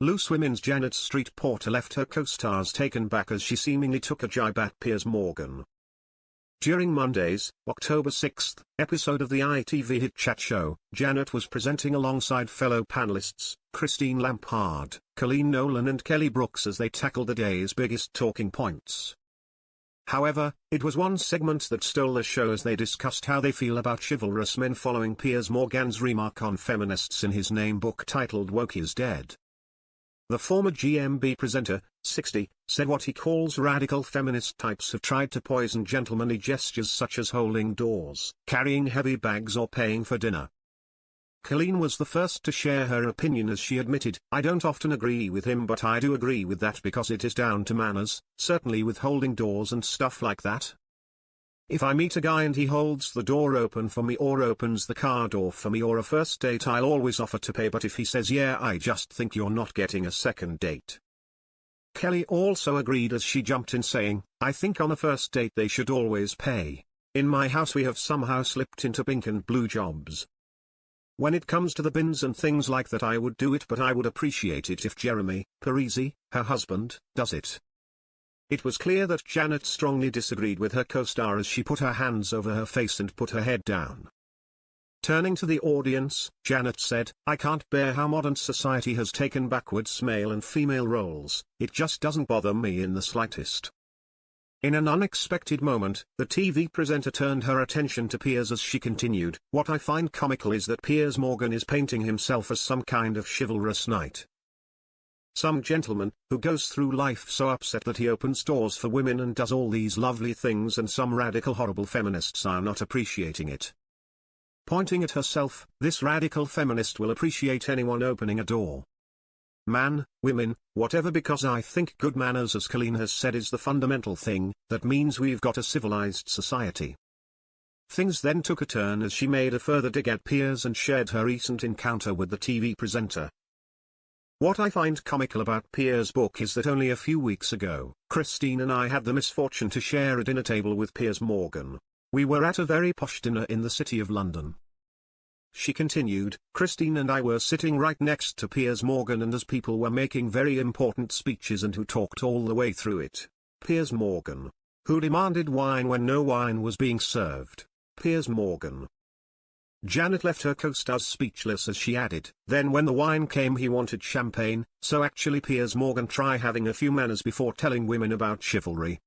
Loose Women's Janet Street Porter left her co-stars taken back as she seemingly took a jibe at Piers Morgan. During Monday's, October 6, episode of the ITV hit chat show, Janet was presenting alongside fellow panellists, Christine Lampard, Colleen Nolan and Kelly Brooks as they tackled the day's biggest talking points. However, it was one segment that stole the show as they discussed how they feel about chivalrous men following Piers Morgan's remark on feminists in his name book titled Woke is Dead. The former GMB presenter, 60, said what he calls radical feminist types have tried to poison gentlemanly gestures such as holding doors, carrying heavy bags or paying for dinner. Colleen was the first to share her opinion as she admitted, "I don't often agree with him, but I do agree with that because it is down to manners, certainly with holding doors and stuff like that. If I meet a guy and he holds the door open for me or opens the car door for me or a first date, I'll always offer to pay, but if he says yeah, I just think you're not getting a second date." Kelly also agreed as she jumped in saying, "I think on a first date they should always pay. In my house we have somehow slipped into pink and blue jobs. When it comes to the bins and things like that I would do it, but I would appreciate it if Jeremy Parisi, her husband, does it." It was clear that Janet strongly disagreed with her co-star as she put her hands over her face and put her head down. Turning to the audience, Janet said, "I can't bear how modern society has taken backwards male and female roles, it just doesn't bother me in the slightest." In an unexpected moment, the TV presenter turned her attention to Piers as she continued, "What I find comical is that Piers Morgan is painting himself as some kind of chivalrous knight. Some gentleman, who goes through life so upset that he opens doors for women and does all these lovely things, and some radical horrible feminists are not appreciating it." Pointing at herself, this radical feminist will appreciate anyone opening a door. Man, women, whatever, because I think good manners, as Colleen has said, is the fundamental thing, that means we've got a civilized society. Things then took a turn as she made a further dig at Piers and shared her recent encounter with the TV presenter. "What I find comical about Piers' book is that only a few weeks ago, Christine and I had the misfortune to share a dinner table with Piers Morgan. We were at a very posh dinner in the City of London." She continued, "Christine and I were sitting right next to Piers Morgan, and as people were making very important speeches and who talked all the way through it. Piers Morgan. Who demanded wine when no wine was being served. Piers Morgan." Janet left her co-stars speechless as she added, "Then when the wine came he wanted champagne, so actually Piers Morgan, try having a few manners before telling women about chivalry."